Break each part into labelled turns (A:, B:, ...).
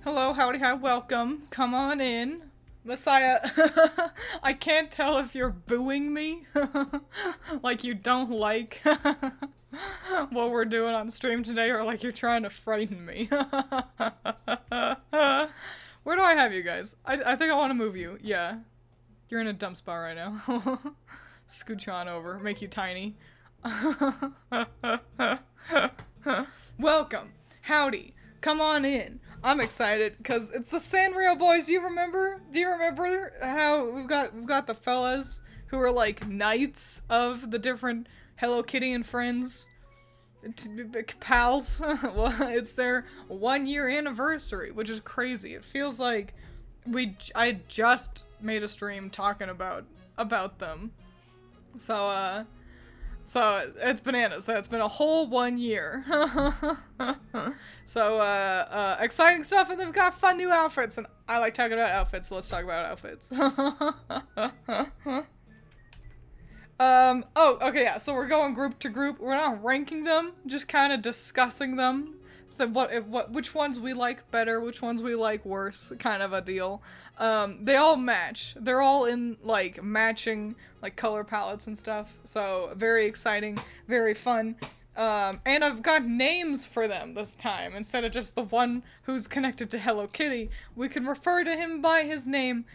A: Hello, howdy, hi, welcome. Come on in. Messiah, I can't tell if you're booing me, like you don't like what we're doing on stream today, or like you're trying to frighten me. Where do I have you guys? I think I want to move you. Yeah. You're in a dump spot right now. Scooch you on over, make you tiny. Welcome. Howdy. Come on in. I'm excited because it's the Sanrio boys. Do you remember? Do you remember how we've got the fellas who are like knights of the different Hello Kitty and Friends pals? Well, it's their 1 year anniversary, which is crazy. It feels like I just made a stream talking about them. So it's bananas. That's been a whole 1 year. So, exciting stuff, and they've got fun new outfits, and I like talking about outfits, so let's talk about outfits. Oh, okay, yeah, so we're going group to group. We're not ranking them, just kind of discussing them. Which ones we like better, which ones we like worse, kind of a deal. They all match. They're all in, like, matching, like, color palettes and stuff. So, very exciting, very fun. And I've got names for them this time. Instead of just the one who's connected to Hello Kitty, we can refer to him by his name,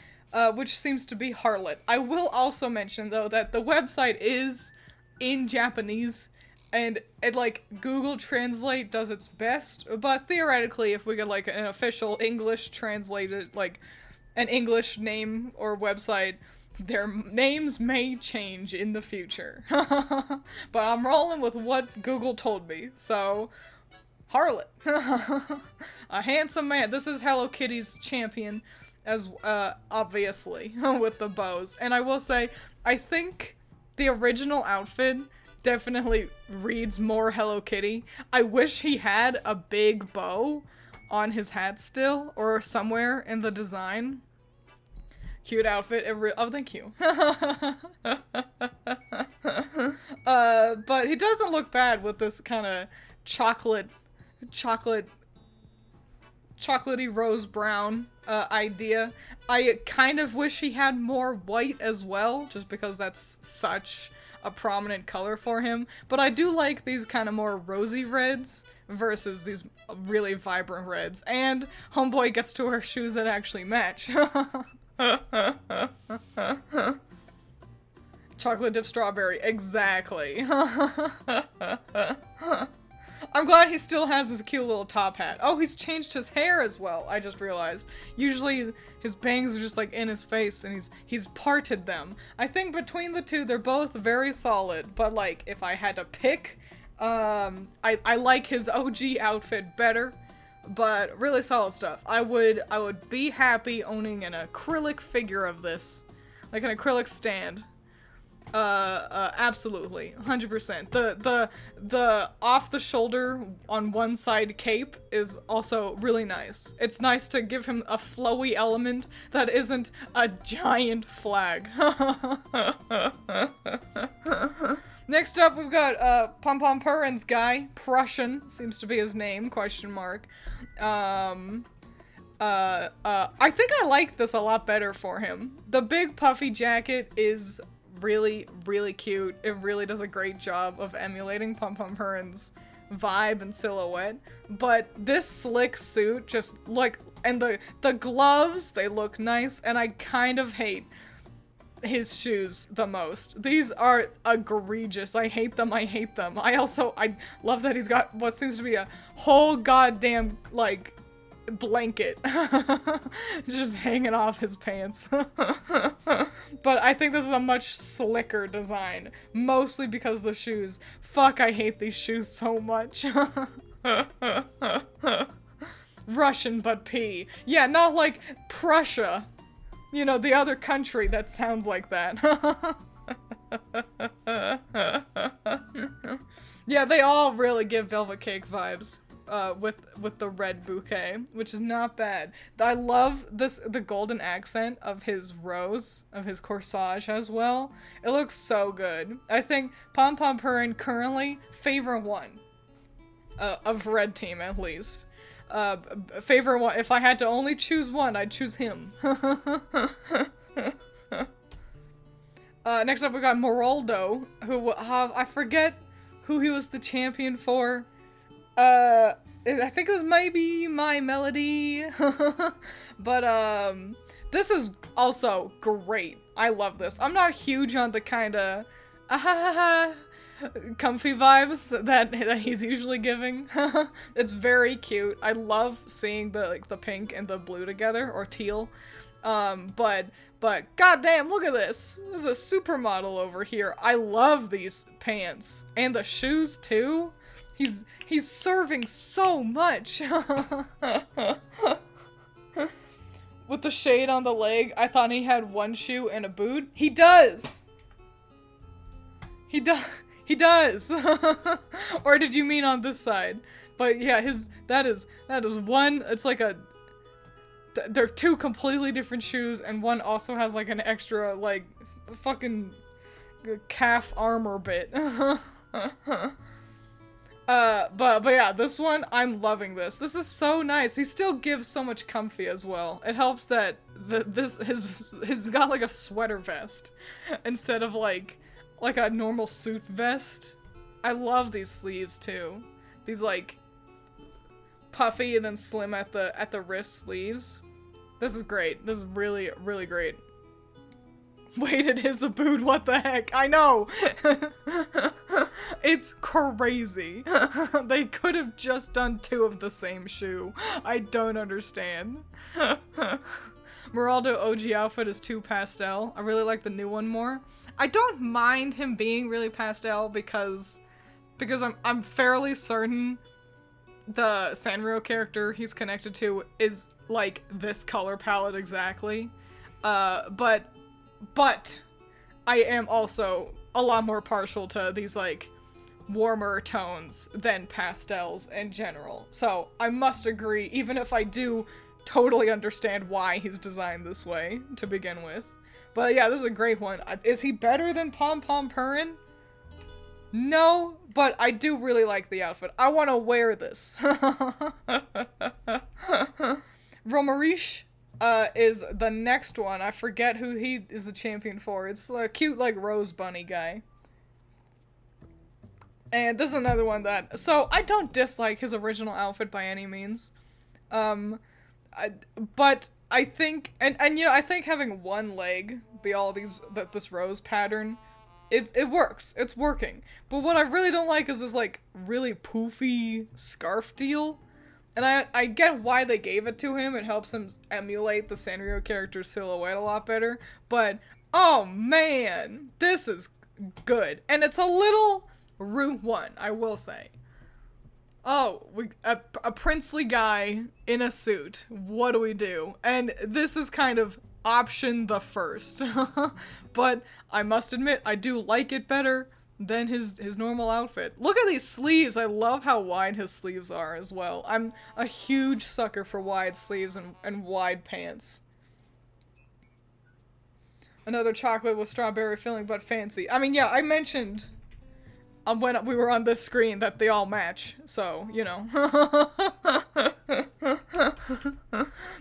A: which seems to be Harlot. I will also mention, though, that the website is in Japanese, and it, like, Google Translate does its best, but theoretically, if we get, like, an official English translated, like, an English name or website, their names may change in the future. But I'm rolling with what Google told me, so... Harlot. A handsome man. This is Hello Kitty's champion, as, obviously, with the bows. And I will say, I think the original outfit definitely reads more Hello Kitty. I wish he had a big bow on his hat still, or somewhere in the design. Cute outfit. Oh, thank you. But he doesn't look bad with this kind of chocolatey rose brown idea. I kind of wish he had more white as well, just because that's such a prominent color for him, but I do like these kind of more rosy reds versus these really vibrant reds, and homeboy gets to wear shoes that actually match. Chocolate dip strawberry, exactly. I'm glad he still has this cute little top hat. Oh, he's changed his hair as well, I just realized. Usually his bangs are just like in his face, and he's parted them. I think between the two, they're both very solid, but like, if I had to pick, I like his OG outfit better, but really solid stuff. I would be happy owning an acrylic figure of this, like an acrylic stand. Absolutely, 100%. The off the shoulder on one side cape is also really nice. It's nice to give him a flowy element that isn't a giant flag. Next up, we've got, Pom Pom Purin's guy, Prussian, seems to be his name, question mark. I think I like this a lot better for him. The big puffy jacket is really, really cute. It really does a great job of emulating Pom Pom Purin's vibe and silhouette. But this slick suit just and the gloves, they look nice, and I kind of hate his shoes the most. These are egregious. I hate them. I hate them. I love that he's got what seems to be a whole goddamn, like, blanket just hanging off his pants. But I think this is a much slicker design, mostly because of the shoes. Fuck, I hate these shoes so much. Russian but P. Yeah, not like Prussia. You know, the other country that sounds like that. Yeah, they all really give Velvet Cake vibes. With the red bouquet, which is not bad. I love the golden accent of his rose, of his corsage as well. It looks so good. I think Pom Pom Purin currently favorite one of red team, at least. favorite one. If I had to only choose one, I'd choose him. Next up we got Moraldo, who I forget who he was the champion for. I think it was maybe My Melody. But this is also great. I love this. I'm not huge on the kind of comfy vibes that he's usually giving. It's very cute. I love seeing the pink and the blue together, or teal. But goddamn, look at this. There's a supermodel over here. I love these pants and the shoes too. He's serving so much. With the shade on the leg, I thought he had one shoe and a boot. He does. He does. Or did you mean on this side? But yeah, that is one. It's like they're two completely different shoes, and one also has like an extra like fucking calf armor bit. But yeah, this one, I'm loving this. This is so nice. He still gives so much comfy as well. It helps that he's got like a sweater vest instead of like a normal suit vest. I love these sleeves too. These like puffy and then slim at the wrist sleeves. This is great. This is really, really great. Wait, it is a boot. What the heck? I know. It's crazy. They could have just done two of the same shoe. I don't understand. Moraldo OG outfit is too pastel. I really like the new one more. I don't mind him being really pastel because I'm fairly certain the Sanrio character he's connected to is like this color palette exactly. But I am also a lot more partial to these like warmer tones than pastels in general. So I must agree, even if I do totally understand why he's designed this way to begin with. But yeah, this is a great one. Is he better than Pom Pom Purin? No, but I do really like the outfit. I want to wear this. Romarish is the next one. I forget who he is the champion for. It's a cute, like, rose bunny guy. And this is another one that... So, I don't dislike his original outfit by any means. But I think... And you know, I think having one leg be all this rose pattern... It works. It's working. But what I really don't like is this, like, really poofy scarf deal. And I get why they gave it to him. It helps him emulate the Sanrio character's silhouette a lot better. But, oh man, this is good. And it's a little Route 1, I will say. Oh, a princely guy in a suit. What do we do? And this is kind of option the first. But I must admit, I do like it better than his normal outfit. Look at these sleeves. I love how wide his sleeves are as well. I'm a huge sucker for wide sleeves and wide pants. Another chocolate with strawberry filling, but fancy. I mean, yeah, I mentioned when we were on this screen that they all match, so, you know.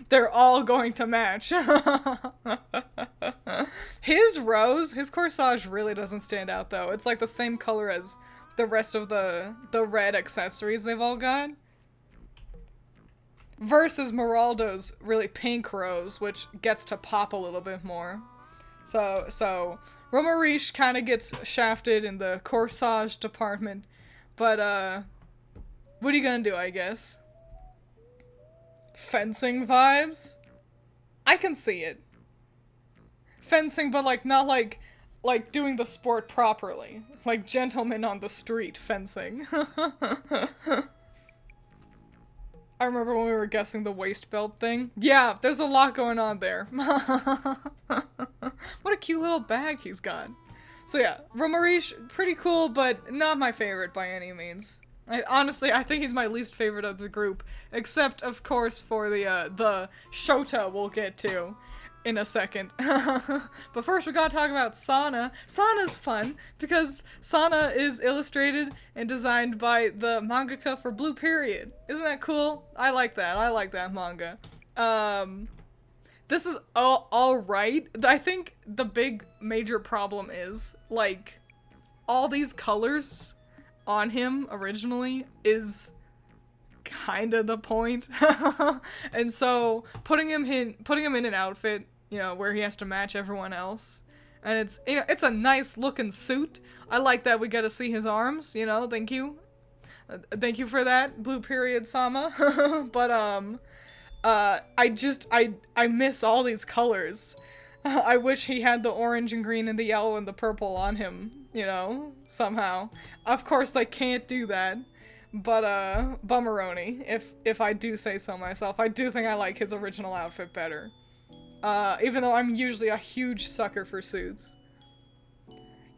A: They're all going to match. His corsage really doesn't stand out, though. It's like the same color as the rest of the red accessories they've all got. Versus Moraldo's really pink rose, which gets to pop a little bit more. So Romarish kind of gets shafted in the corsage department, but what are you gonna do, I guess? Fencing vibes? I can see it. Fencing, but like not like doing the sport properly. Like gentlemen on the street fencing. I remember when we were guessing the waist belt thing. Yeah, there's a lot going on there. What a cute little bag he's got. So yeah, Romarish, pretty cool, but not my favorite by any means. Honestly, I think he's my least favorite of the group, except, of course, for the Shota we'll get to. in a second. But first we gotta talk about Sana. Sana's fun because Sana is illustrated and designed by the mangaka for Blue Period. Isn't that cool? I like that. I like that manga. This is all right. I think the big major problem is, like, all these colors on him originally is kind of the point. And so putting him in an outfit, you know, where he has to match everyone else, and it's, you know, it's a nice looking suit. I like that we get to see his arms, you know. Thank you for that, Blue Period Sama. But I miss all these colors. I wish he had the orange and green and the yellow and the purple on him, you know, somehow. Of course they can't do that. But, bummeroni, if I do say so myself. I do think I like his original outfit better. Even though I'm usually a huge sucker for suits.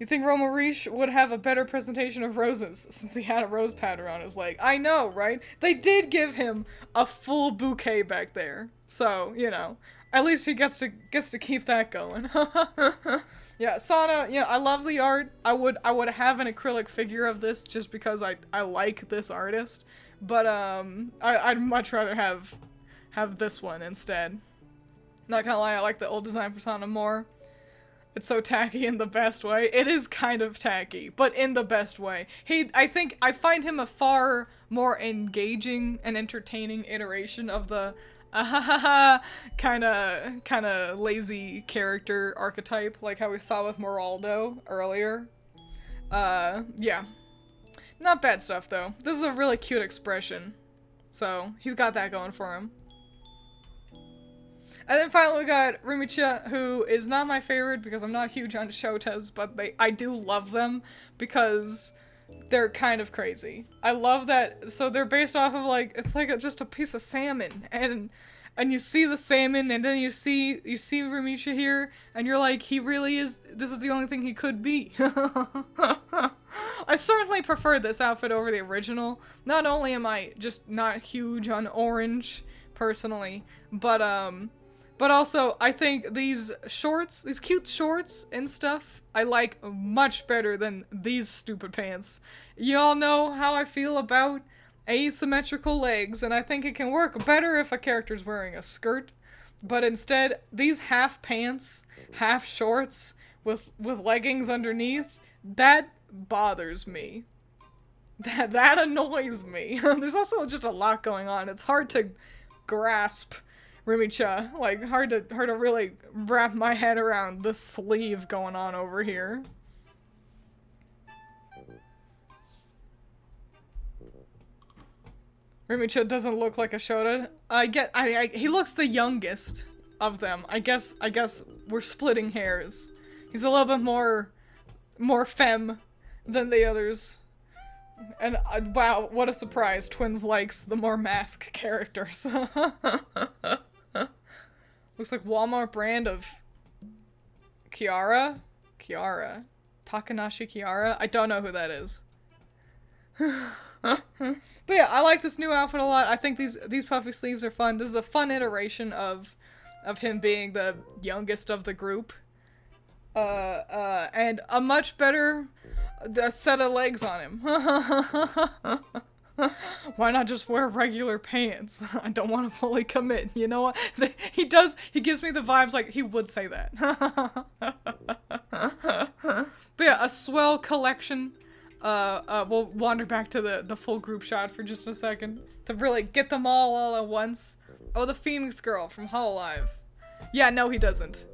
A: You think Romarish would have a better presentation of roses since he had a rose pattern on his leg? I know, right? They did give him a full bouquet back there. So, you know, at least he gets to keep that going. Yeah, Sana, you know, I love the art. I would have an acrylic figure of this just because I like this artist. But I'd much rather have this one instead. Not gonna lie, I like the old design for Sana more. It's so tacky in the best way. It is kind of tacky, but in the best way. I think I find him a far more engaging and entertaining iteration of the kind of lazy character archetype, like how we saw with Moraldo earlier. Yeah. Not bad stuff, though. This is a really cute expression. So, he's got that going for him. And then finally we got Rumicha, who is not my favorite because I'm not huge on shotas, but I do love them because they're kind of crazy. I love that. So they're based off of, like, it's like just a piece of salmon, and you see the salmon, and then you see Rumicha here, and you're like, he really is, this is the only thing he could be. I certainly prefer this outfit over the original. Not only am I just not huge on orange, personally, but also, I think these shorts, these cute shorts and stuff, I like much better than these stupid pants. You all know how I feel about asymmetrical legs, and I think it can work better if a character's wearing a skirt. But instead, these half pants, half shorts, with leggings underneath, that bothers me. That annoys me. There's also just a lot going on. It's hard to grasp Rumicha, like, hard to really wrap my head around the sleeve going on over here. Rumicha doesn't look like a Shota. He looks the youngest of them. I guess we're splitting hairs. He's a little bit more femme than the others. And wow, what a surprise. Twiins likes the more mask characters. Looks like Walmart brand of Kiara? Takanashi Kiara? I don't know who that is. But yeah, I like this new outfit a lot. I think these puffy sleeves are fun. This is a fun iteration of him being the youngest of the group. And a much better set of legs on him. Why not just wear regular pants? I don't want to fully commit. You know what? He gives me the vibes like he would say that. But yeah, a swell collection. We'll wander back to the full group shot for just a second to really get them all at once. Oh, the Phoenix girl from Hololive. Yeah, no, he doesn't.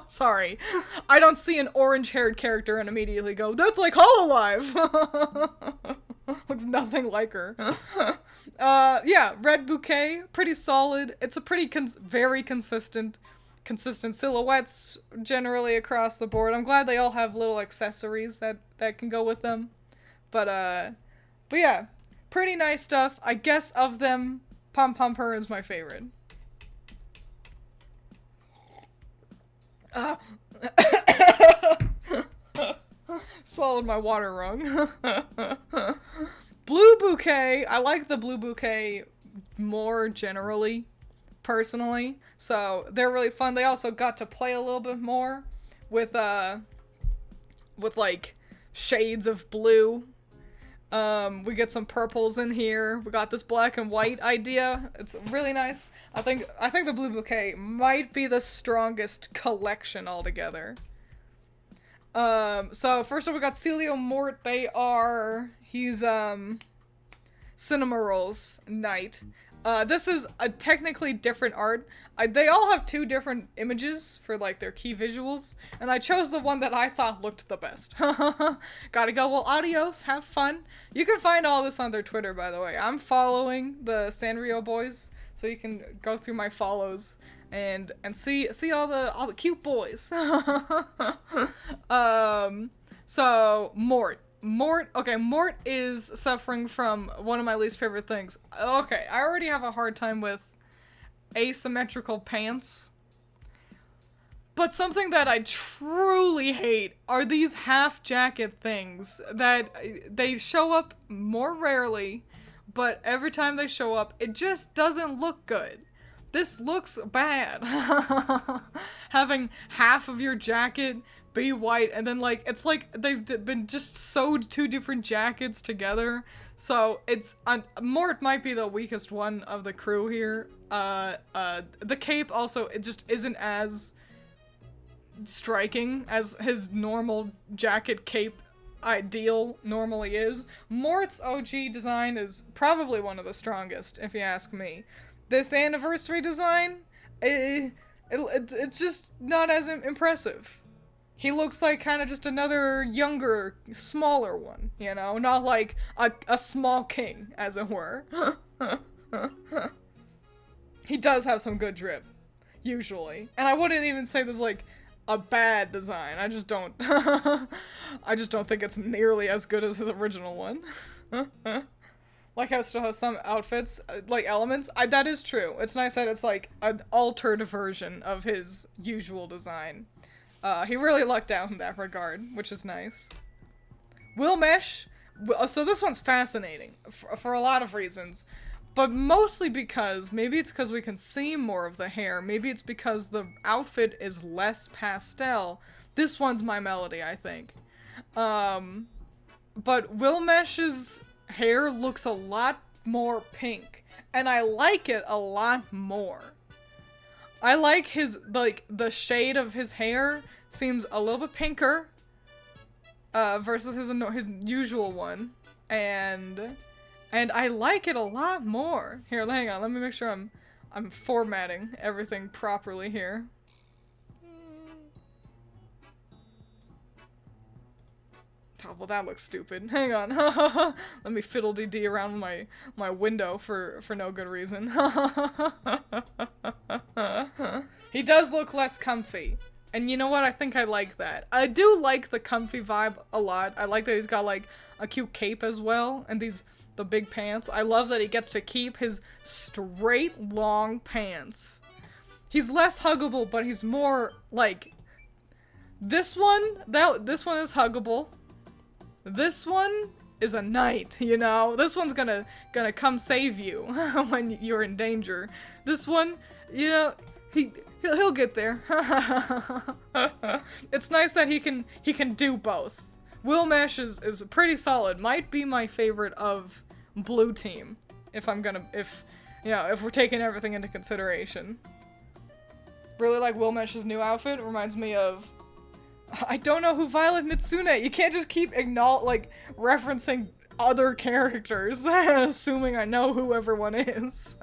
A: Sorry. I don't see an orange-haired character and immediately go, that's like Hololive! Looks nothing like her. Yeah, red bouquet, pretty solid. It's a pretty very consistent silhouettes generally across the board. I'm glad they all have little accessories that can go with them. But yeah, pretty nice stuff. I guess of them, Pom Pom Purr is my favorite. Swallowed my water wrong. Blue bouquet. I like the blue bouquet more generally, personally. So they're really fun. They also got to play a little bit more with like shades of blue. We get some purples in here. We got this black and white idea. It's really nice. I think the blue bouquet might be the strongest collection altogether. So first up we got Celio Mort. He's Cinnamoroll's knight. This is a technically different art. They all have two different images for like their key visuals, and I chose the one that I thought looked the best. Gotta go. Well, adios. Have fun. You can find all this on their Twitter, by the way. I'm following the Sanrio boys, so you can go through my follows and see all the cute boys. So Mort is suffering from one of my least favorite things. Okay, I already have a hard time with asymmetrical pants. But something that I truly hate are these half jacket things that they show up more rarely, but every time they show up, it just doesn't look good. This looks bad. Having half of your jacket be white, and then like it's like they've been just sewed two different jackets together. So it's Mort might be the weakest one of the crew here. The cape also, it just isn't as striking as his normal jacket cape ideal normally is. Mort's OG design is probably one of the strongest, if you ask me. This anniversary design, it's just not as impressive. He looks like kind of just another younger, smaller one, you know? Not like a small king, as it were. He does have some good drip, usually. And I wouldn't even say this like a bad design. I just don't think it's nearly as good as his original one. Like how it still has some outfits, like elements. That is true. It's nice that it's like an altered version of his usual design. He really lucked out in that regard, which is nice. Wilmesh, so this one's fascinating for a lot of reasons, but mostly because, maybe it's because we can see more of the hair, maybe it's because the outfit is less pastel. This one's my melody, I think. But Wilmesh's hair looks a lot more pink, and I like it a lot more. I like his, like, the shade of his hair seems a little bit pinker, versus his usual one, and I like it a lot more. Here, hang on, let me make sure I'm formatting everything properly here. Oh, well, that looks stupid. Hang on. Let me fiddle-dee-dee around my window for no good reason. He does look less comfy. And you know what? I think I like that. I do like the comfy vibe a lot. I like that he's got, like, a cute cape as well. And the big pants. I love that he gets to keep his straight, long pants. He's less huggable, but he's more, like... This one is huggable. This one is a knight, you know? This one's gonna come save you when you're in danger. This one, you know, he'll get there. It's nice that he can do both. Wilmesh is pretty solid. Might be my favorite of Blue Team, if we're taking everything into consideration. Really like Wilmesh's new outfit. It reminds me of, I don't know who Violet Mitsune. You can't just keep referencing other characters, assuming I know who everyone is.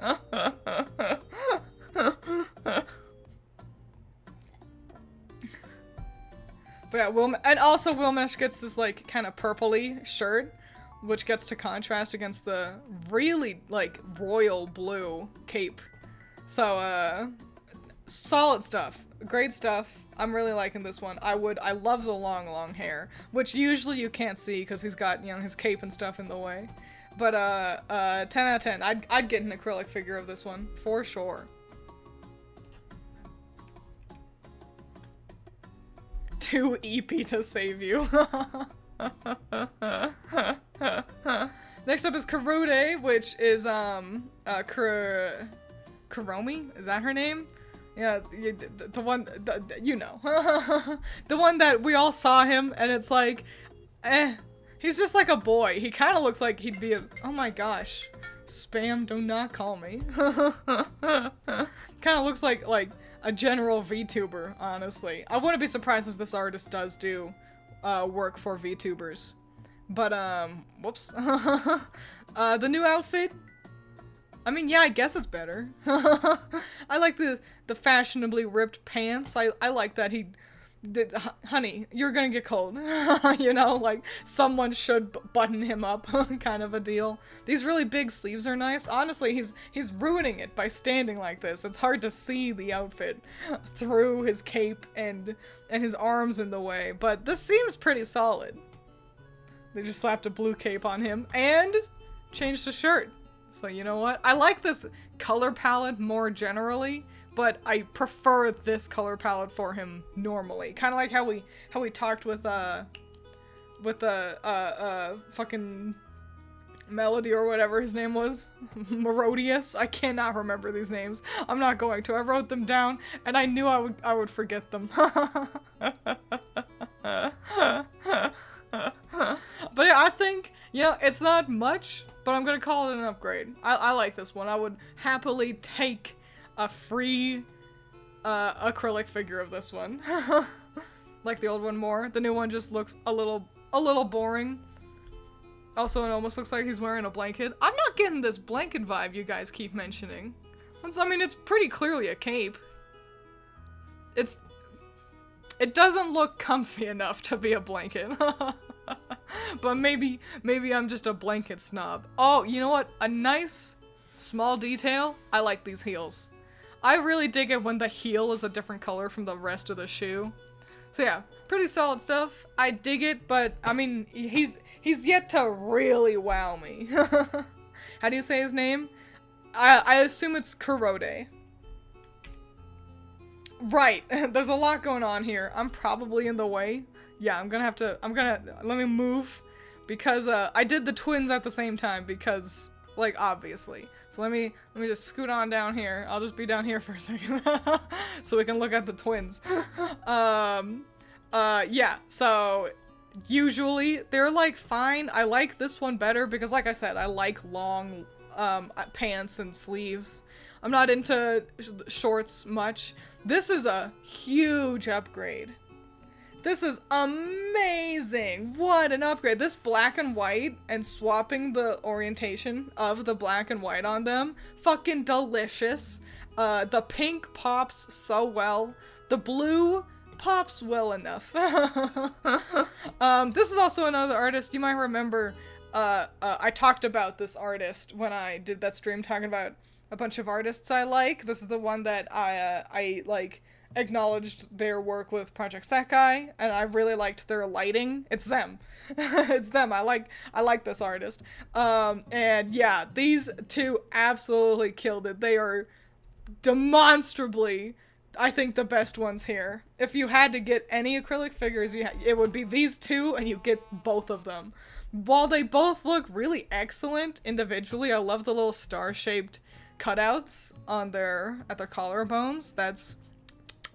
A: But yeah, and also Wilmesh gets this like kind of purpley shirt, which gets to contrast against the really like royal blue cape. So solid stuff, great stuff. I'm really liking this one. I love the long hair, which usually you can't see because he's got, you know, his cape and stuff in the way. But 10 out of 10. I'd get an acrylic figure of this one for sure. Too EP to save you. Next up is Karude, which is Kuromi? Is that her name? Yeah, the one, you know. The one that we all saw him, and it's like, he's just like a boy. He kind of looks like he'd be a, oh my gosh. Spam, do not call me. Kind of looks like a general VTuber, honestly. I wouldn't be surprised if this artist does do work for VTubers. But, whoops. The new outfit, I mean, yeah, I guess it's better. I like the fashionably ripped pants. I like that he did, honey, you're gonna get cold. You know, like, someone should button him up, kind of a deal. These really big sleeves are nice. Honestly, he's ruining it by standing like this. It's hard to see the outfit through his cape and his arms in the way, but this seems pretty solid. They just slapped a blue cape on him and changed the shirt. So you know what? I like this color palette more generally, but I prefer this color palette for him normally. Kind of like how we talked with fucking Melody or whatever his name was. Melodious. I cannot remember these names. I'm not going to. I wrote them down and I knew I would forget them. But yeah, I think, you know, it's not much, but I'm gonna call it an upgrade. I like this one. I would happily take a free acrylic figure of this one. Like the old one more. The new one just looks a little boring. Also, it almost looks like he's wearing a blanket. I'm not getting this blanket vibe you guys keep mentioning. I mean, it's pretty clearly a cape. It doesn't look comfy enough to be a blanket. But maybe I'm just a blanket snob. Oh, you know what? A nice small detail. I like these heels. I really dig it when the heel is a different color from the rest of the shoe. So yeah, pretty solid stuff. I dig it, but I mean, he's yet to really wow me. How do you say his name? I assume it's Kurode. Right, there's a lot going on here. I'm probably in the way. Yeah, let me move, because I did the twins at the same time, because, like, obviously. So let me just scoot on down here. I'll just be down here for a second, so we can look at the twins. Yeah, so usually they're, like, fine. I like this one better because, like I said, I like long, pants and sleeves. I'm not into shorts much. This is a huge upgrade. This is amazing. What an upgrade. This black and white and swapping the orientation of the black and white on them. Fucking delicious. The pink pops so well. The blue pops well enough. This is also another artist. You might remember I talked about this artist when I did that stream talking about a bunch of artists I like. This is the one that I like acknowledged their work with Project Sekai, and I really liked their lighting. It's them. It's them. I like this artist. And yeah, these two absolutely killed it. They are demonstrably, I think, the best ones here. If you had to get any acrylic figures, it would be these two, and you get both of them. While they both look really excellent individually, I love the little star-shaped cutouts on at their collarbones. That's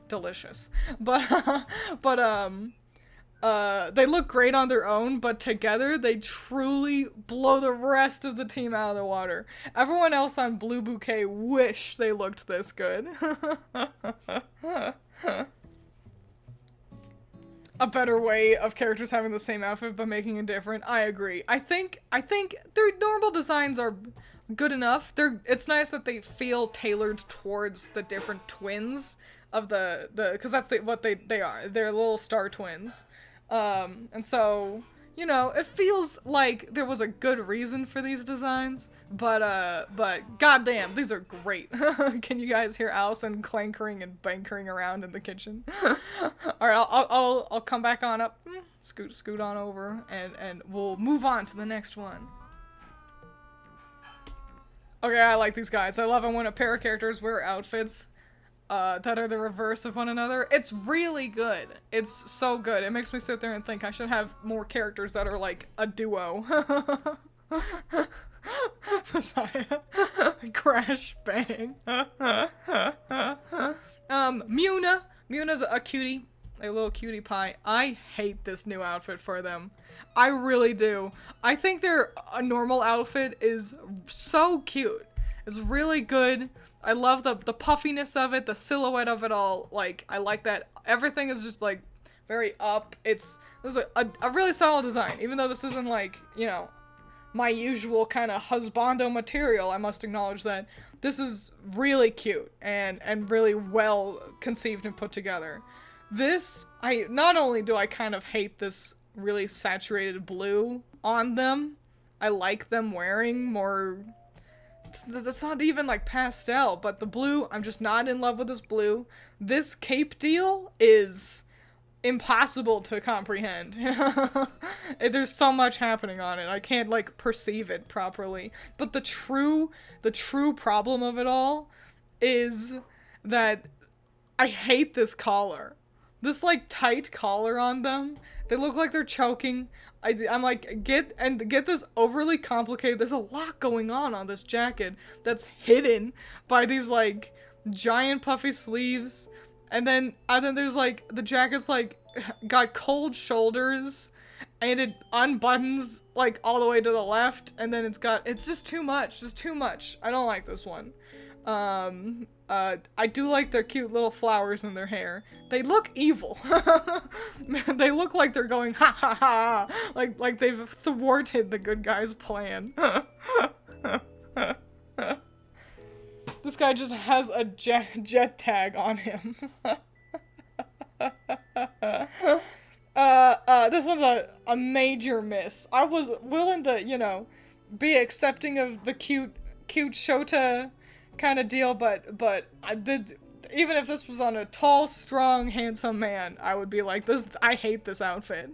A: delicious. But they look great on their own, but together they truly blow the rest of the team out of the water. Everyone else on Blue Bouquet wish they looked this good. A better way of characters having the same outfit but making it different. I agree. I think their normal designs are good enough. It's nice that they feel tailored towards the different twins of because that's what they are. They're little star twins. And so, you know, it feels like there was a good reason for these designs, but goddamn, these are great. Can you guys hear Allison clankering and bankering around in the kitchen? All right, I'll come back on up, scoot on over, and we'll move on to the next one. Okay, I like these guys. I love it when a pair of characters wear outfits that are the reverse of one another. It's really good. It's so good. It makes me sit there and think I should have more characters that are like a duo. Messiah. Crash bang. Muna's a cutie. A little cutie pie. I hate this new outfit for them. I really do. I think their normal outfit is so cute. It's really good. I love the puffiness of it, the silhouette of it all. Like, I like that. Everything is just, like, very up. This is a really solid design. Even though this isn't, like, you know, my usual kind of husbando material, I must acknowledge that this is really cute and really well conceived and put together. Not only do I kind of hate this really saturated blue on them, I like them wearing more, that's not even like pastel, but the blue, I'm just not in love with this blue. This cape deal is impossible to comprehend. There's so much happening on it. I can't like perceive it properly. But the true problem of it all is that I hate this collar. This like tight collar on them. They look like they're choking. I'm like, get this overly complicated. There's a lot going on this jacket that's hidden by these like giant puffy sleeves. And then there's like, the jacket's like, got cold shoulders, and it unbuttons like all the way to the left, and then it's just too much, I don't like this one. I do like their cute little flowers in their hair. They look evil. They look like they're going, ha ha ha, like they've thwarted the good guy's plan. This guy just has a jet tag on him. This one's a major miss. I was willing to, you know, be accepting of the cute Shota kind of deal, but I did, even if this was on a tall, strong, handsome man, I would be like, I hate this outfit.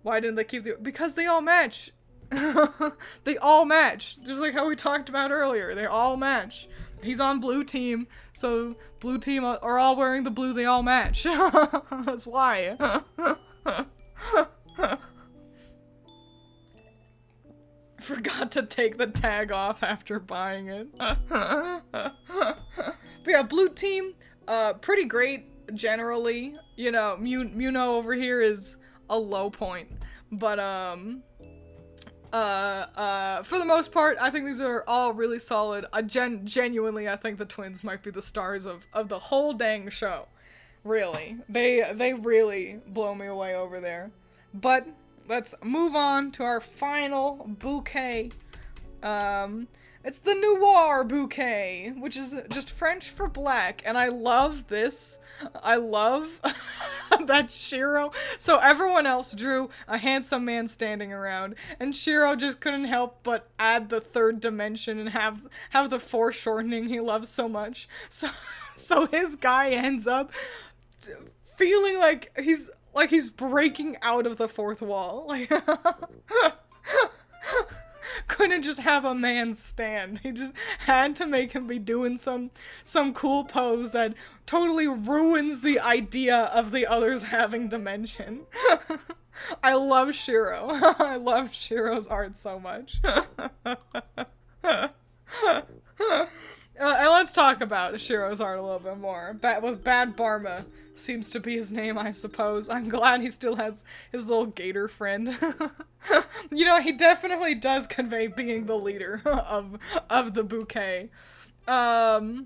A: Why didn't they keep because they all match. They all match. Just like how we talked about earlier. They all match. He's on blue team, so blue team are all wearing the blue, they all match. That's why. Forgot to take the tag off after buying it. But yeah, blue team, pretty great generally. You know, Muno over here is a low point. But, for the most part, I think these are all really solid. Genuinely, I think the Twiins might be the stars of the whole dang show. Really. They really blow me away over there. But let's move on to our final bouquet. It's the Noir bouquet, which is just French for black, and I love this. I love that Shiro. So everyone else drew a handsome man standing around, and Shiro just couldn't help but add the third dimension and have the foreshortening he loves so much. So his guy ends up feeling like he's breaking out of the fourth wall. Like couldn't just have a man stand. He just had to make him be doing some cool pose that totally ruins the idea of the others having dimension. I love Shiro. I love Shiro's art so much. And let's talk about Shiro's art a little bit more. With Bad Barma seems to be his name, I suppose. I'm glad he still has his little gator friend. You know, he definitely does convey being the leader of the bouquet. It's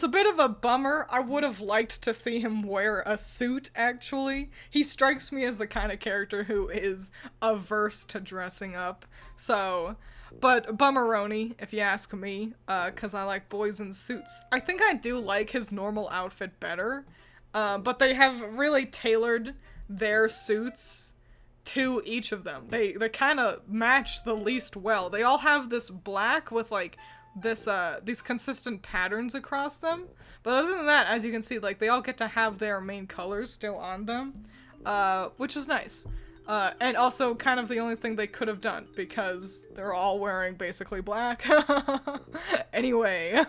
A: a bit of a bummer. I would have liked to see him wear a suit, actually. He strikes me as the kind of character who is averse to dressing up. So, but bummeroni, if you ask me, cause I like boys in suits. I think I do like his normal outfit better, but they have really tailored their suits to each of them. They kind of match the least well. They all have this black with like these consistent patterns across them. But other than that, as you can see, like they all get to have their main colors still on them, which is nice. And also kind of the only thing they could have done, because they're all wearing basically black. Anyway.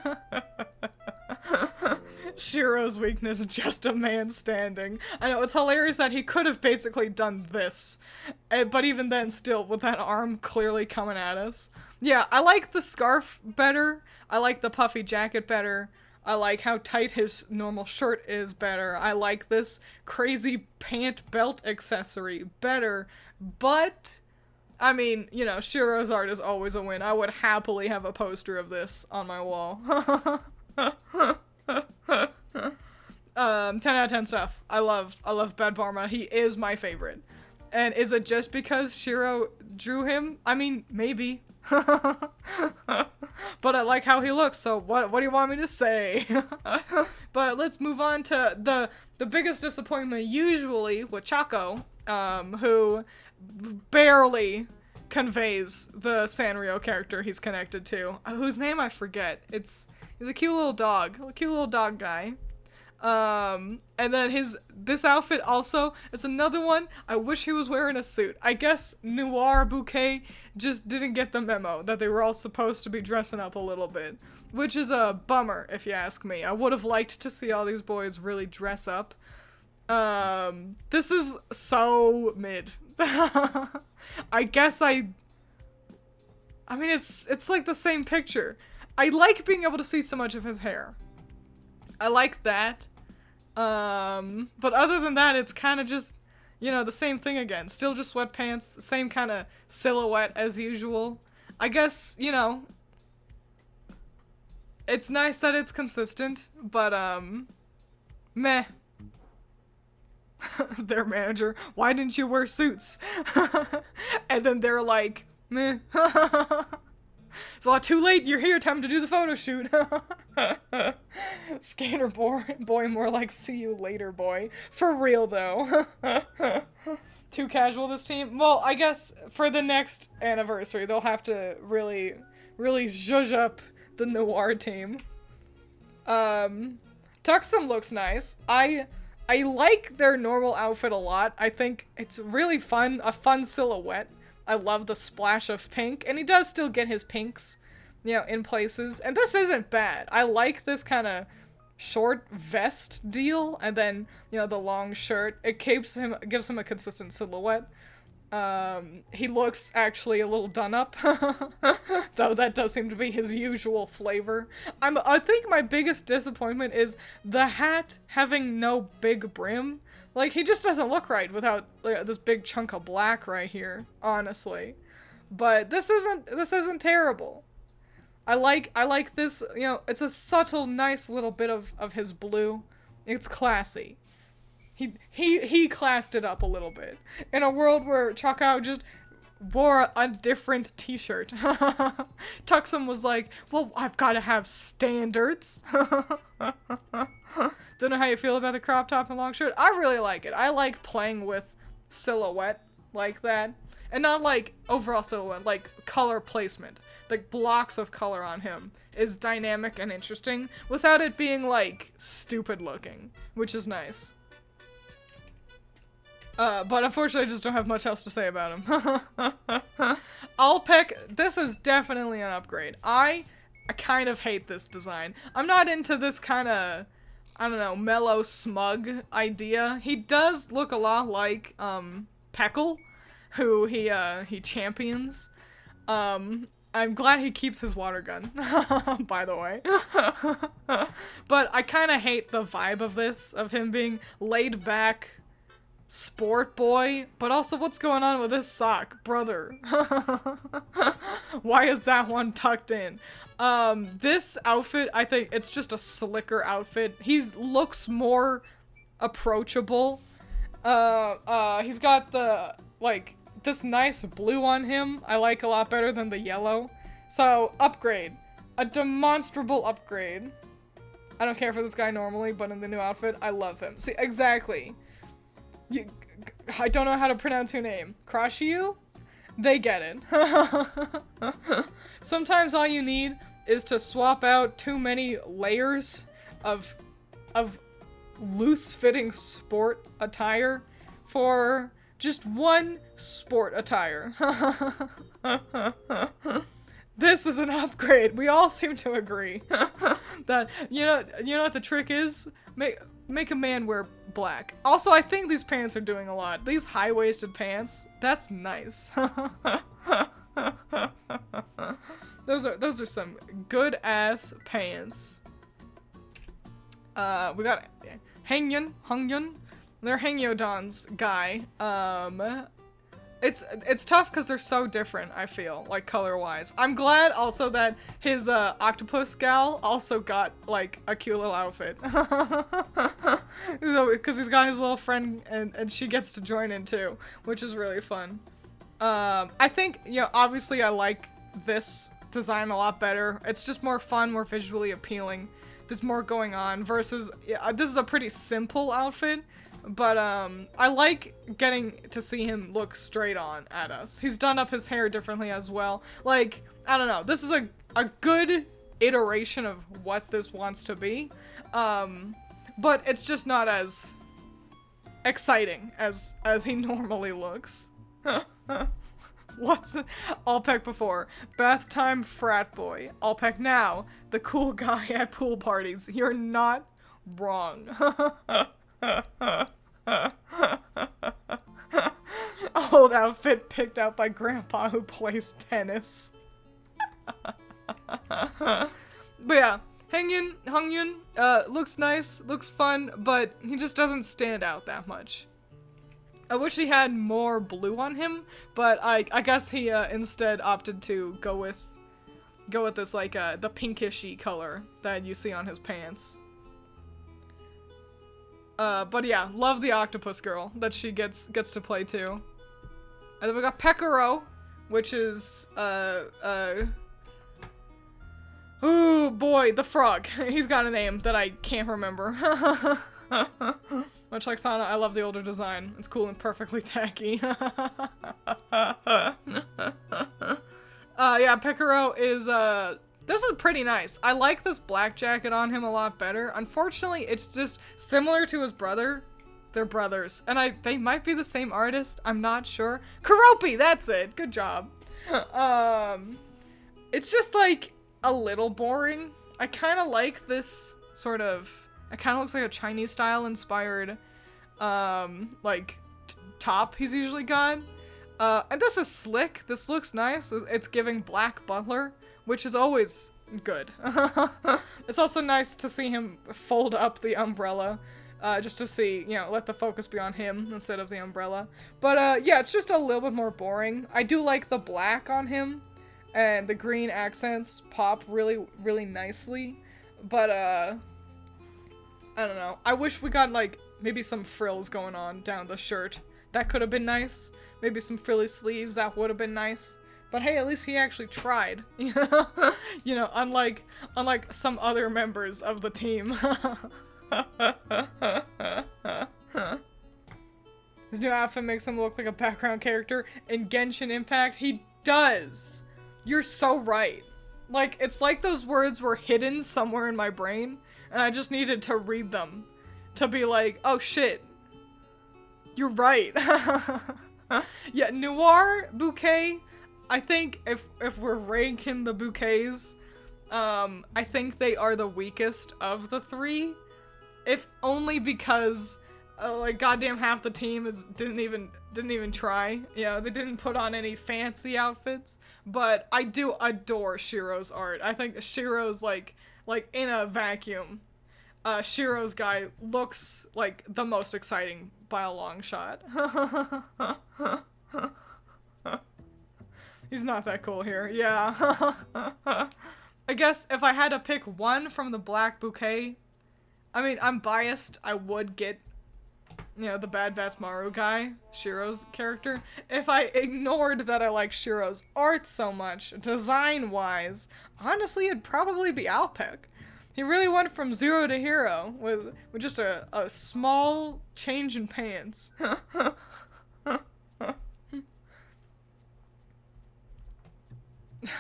A: Shiro's weakness, just a man standing. I know, it's hilarious that he could have basically done this, but even then, still, with that arm clearly coming at us. Yeah, I like the scarf better. I like the puffy jacket better. I like how tight his normal shirt is better. I like this crazy pant belt accessory better, but... I mean, you know, Shiro's art is always a win. I would happily have a poster of this on my wall. 10 out of 10 stuff. I love Bad Barma. He is my favorite. And is it just because Shiro drew him? I mean, maybe. But I like how he looks, so what do you want me to say? But let's move on to the biggest disappointment usually with Chaco, who barely conveys the Sanrio character he's connected to, whose name I forget. He's a cute little dog guy. And then this outfit also, it's another one. I wish he was wearing a suit. I guess Noir Bouquet just didn't get the memo that they were all supposed to be dressing up a little bit, which is a bummer if you ask me. I would have liked to see all these boys really dress up. This is so mid. I guess I mean, it's like the same picture. I like being able to see so much of his hair. I like that. But other than that, it's kind of just, you know, the same thing again. Still just sweatpants, same kind of silhouette as usual. I guess, you know, it's nice that it's consistent, but, meh. Their manager, why didn't you wear suits? And then they're like, meh. It's a lot too late, you're here, time to do the photo shoot. Skater boy, more like see you later boy. For real though. Too casual this team? Well, I guess for the next anniversary, they'll have to really zhuzh up the Noir team. Tuxum looks nice. I like their normal outfit a lot. I think it's really fun, a fun silhouette. I love the splash of pink, and he does still get his pinks, you know, in places. And this isn't bad. I like this kind of short vest deal, and then, you know, the long shirt. It gives him a consistent silhouette. He looks actually a little done up, though that does seem to be his usual flavor. I think my biggest disappointment is the hat having no big brim. Like, he just doesn't look right without this big chunk of black right here, honestly. But this isn't terrible. I like this, you know, it's a subtle, nice little bit of his blue. It's classy. He classed it up a little bit. In a world where Chakao just wore a different t-shirt. Tuxum was like, well, I've got to have standards. Don't know how you feel about the crop top and long shirt. I really like it. I like playing with silhouette like that. And not like overall silhouette, like color placement. Like blocks of color on him is dynamic and interesting without it being like stupid looking, which is nice. But unfortunately I just don't have much else to say about him. I'll pick, this is definitely an upgrade. I kind of hate this design. I'm not into this kind of, I don't know, mellow smug idea. He does look a lot like, Peckle, who he champions. I'm glad he keeps his water gun, by the way. But I kind of hate the vibe of this, of him being laid back sport boy, but also what's going on with this sock, brother? Why is that one tucked in? This outfit, I think it's just a slicker outfit. He looks more approachable. He's got the, like, this nice blue on him. I like a lot better than the yellow. So, upgrade. A demonstrable upgrade. I don't care for this guy normally, but in the new outfit, I love him. See, exactly. I don't know how to pronounce your name. Crashiu? They get it. Sometimes all you need is to swap out too many layers of loose-fitting sport attire for just one sport attire. This is an upgrade. We all seem to agree that you know what the trick is? Make a man wear black. Also, I think these pants are doing a lot. These high-waisted pants, that's nice. Those are some good ass pants. We got Hongyeon. They're Hangyodon's guy. It's tough because they're so different, I feel, like, color-wise. I'm glad also that his, octopus gal also got, like, a cute little outfit. Because he's got his little friend, and she gets to join in, too, which is really fun. I think, you know, obviously I like this design a lot better. It's just more fun, more visually appealing. There's more going on, versus, yeah, this is a pretty simple outfit. But, I like getting to see him look straight on at us. He's done up his hair differently as well. Like, I don't know. This is a good iteration of what this wants to be. But it's just not as exciting as he normally looks. What's Alpec before? Bath time frat boy. Alpec now, the cool guy at pool parties. You're not wrong. Old outfit picked out by grandpa who plays tennis. But yeah, Hongyeon, looks nice, looks fun, but he just doesn't stand out that much. I wish he had more blue on him, but I guess he instead opted to go with this, like, the pinkishy color that you see on his pants. But yeah, love the octopus girl that she gets to play too. And then we got Pekaro, which is, ooh boy, the frog. He's got a name that I can't remember. Much like Sana, I love the older design. It's cool and perfectly tacky. Yeah, Pekaro is, this is pretty nice. I like this black jacket on him a lot better. Unfortunately, it's just similar to his brother. They're brothers. And they might be the same artist. I'm not sure. Kuropi, that's it. Good job. It's just, like, a little boring. I kind of like this sort of, it kind of looks like a Chinese style inspired, like, top he's usually got. And this is slick. This looks nice. It's giving Black Butler, which is always good. It's also nice to see him fold up the umbrella, just to see, you know, let the focus be on him instead of the umbrella. But, yeah, it's just a little bit more boring. I do like the black on him, and the green accents pop really, really nicely. But, I don't know. I wish we got, like, maybe some frills going on down the shirt. That could have been nice. Maybe some frilly sleeves, that would have been nice. But hey, at least he actually tried. You know, unlike some other members of the team. His new outfit makes him look like a background character in Genshin Impact. He does! You're so right. Like, it's like those words were hidden somewhere in my brain, and I just needed to read them to be like, oh shit, you're right. Yeah, Noir Bouquet, I think if we're ranking the bouquets, I think they are the weakest of the three. If only because, like, goddamn half the team didn't even try. Yeah, they didn't put on any fancy outfits. But I do adore Shiro's art. I think Shiro's, like in a vacuum, Shiro's guy looks like the most exciting by a long shot. He's not that cool here. Yeah. I guess if I had to pick one from the Black Bouquet, I mean, I'm biased. I would get, you know, the Bad Bats Maru guy, Shiro's character. If I ignored that I like Shiro's art so much, design-wise, honestly, it'd probably be Alpec. He really went from zero to hero with just a small change in pants.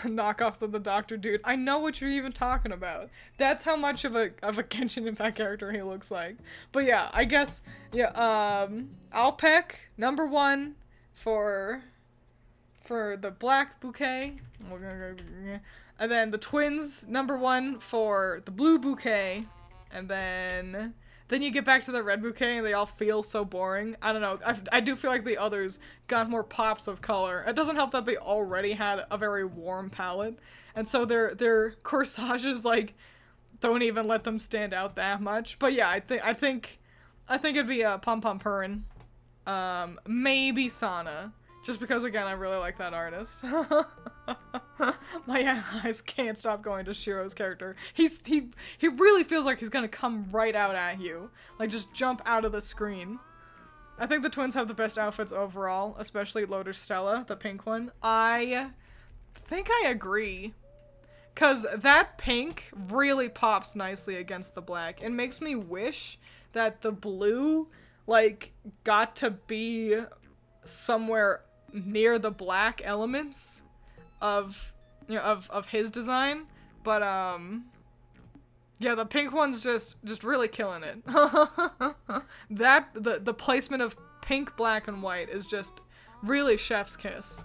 A: Knock off the doctor dude. I know what you're even talking about. That's how much of a Genshin Impact character he looks like. But yeah, I guess, yeah, Alpec, #1 for for the black bouquet. And then the Twiins, number 1 for the blue bouquet. And then you get back to the red bouquet and they all feel so boring. I don't know. I do feel like the others got more pops of color. It doesn't help that they already had a very warm palette. And so their corsages, like, don't even let them stand out that much. But yeah, I think it'd be a Pom Pom Purin. Maybe Sana. Just because, again, I really like that artist. My eyes can't stop going to Shiro's character. He really feels like he's gonna come right out at you. Like, just jump out of the screen. I think the Twiins have the best outfits overall, especially Lotus Stella, the pink one. I think I agree. Because that pink really pops nicely against the black. It makes me wish that the blue, like, got to be somewhere near the black elements of, you know, of his design. But, yeah, the pink one's just really killing it. The placement of pink, black, and white is just really chef's kiss.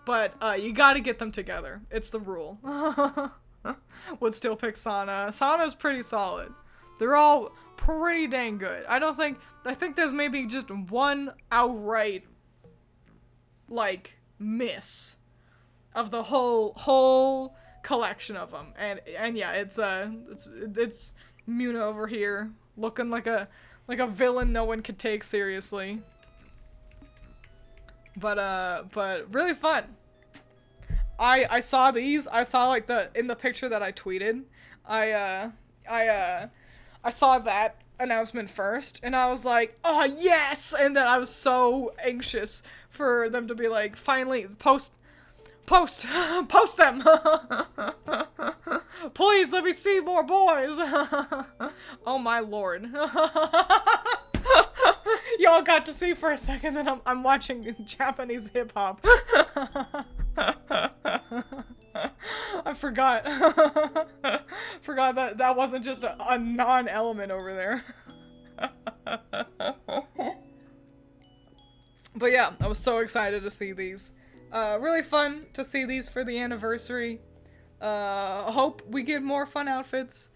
A: But, you gotta get them together. It's the rule. Would still pick Sana. Sana's pretty solid. They're all pretty dang good. I think there's maybe just one outright, like, miss of the whole collection of them. And yeah, it's Muna over here looking like a villain no one could take seriously. But really fun. I saw these. I saw, like, in the picture that I tweeted. I saw that announcement first, and I was like, oh yes! And then I was so anxious for them to be like, finally, post them! Please, let me see more boys! Oh my lord. Y'all got to see for a second that I'm watching Japanese hip-hop. I forgot. Forgot that wasn't just a non-element over there. But yeah, I was so excited to see these. Really fun to see these for the anniversary. Hope we get more fun outfits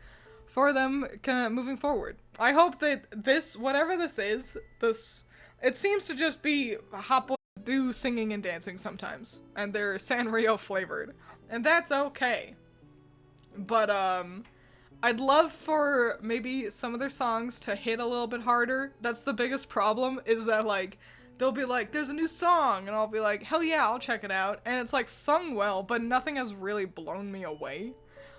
A: for them moving forward. I hope that this, whatever this is, it seems to just be hot boys do singing and dancing sometimes, and they're Sanrio flavored, and that's okay. But I'd love for maybe some of their songs to hit a little bit harder. That's the biggest problem, is that, like, they'll be like, there's a new song, and I'll be like, hell yeah, I'll check it out, and it's, like, sung well, but nothing has really blown me away,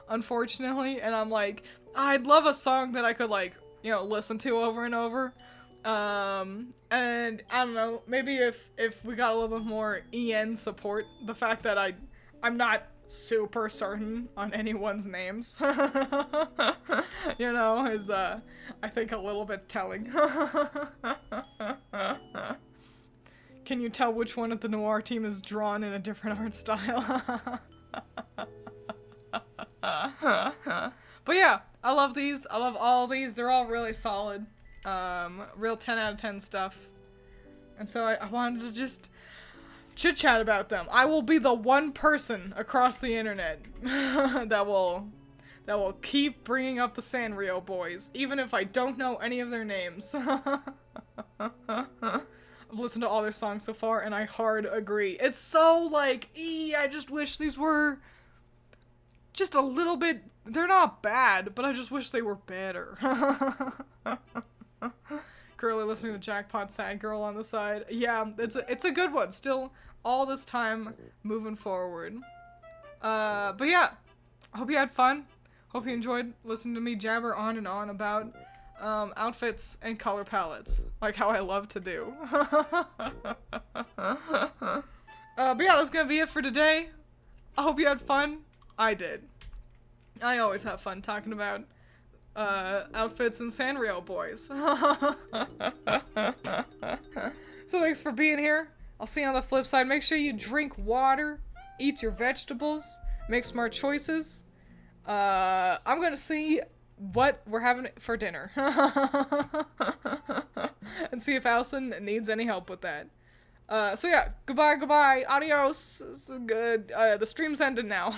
A: unfortunately, and I'm like, I'd love a song that I could, like, you know, listen to over and over. And I don't know, maybe if we got a little bit more EN support, the fact that I'm not super certain on anyone's names, you know, is, I think a little bit telling. Can you tell which one of the Noir team is drawn in a different art style? But yeah, I love these. I love all these. They're all really solid. Real 10 out of 10 stuff. And so I wanted to just chit-chat about them. I will be the one person across the internet that will keep bringing up the Sanrio boys, even if I don't know any of their names. I've listened to all their songs so far, and I hard agree. It's so, like, I just wish these were just a little bit... They're not bad, but I just wish they were better. Currently listening to Jackpot Sad Girl on the side. Yeah, it's a good one. Still, all this time moving forward. But yeah, I hope you had fun. Hope you enjoyed listening to me jabber on and on about outfits and color palettes, like how I love to do. But yeah, that's gonna be it for today. I hope you had fun. I did. I always have fun talking about outfits and Sanrio boys. So thanks for being here. I'll see you on the flip side. Make sure you drink water, eat your vegetables, make smart choices. I'm gonna see what we're having for dinner. And see if Allison needs any help with that. So yeah, goodbye, adios. So good. The stream's ended now.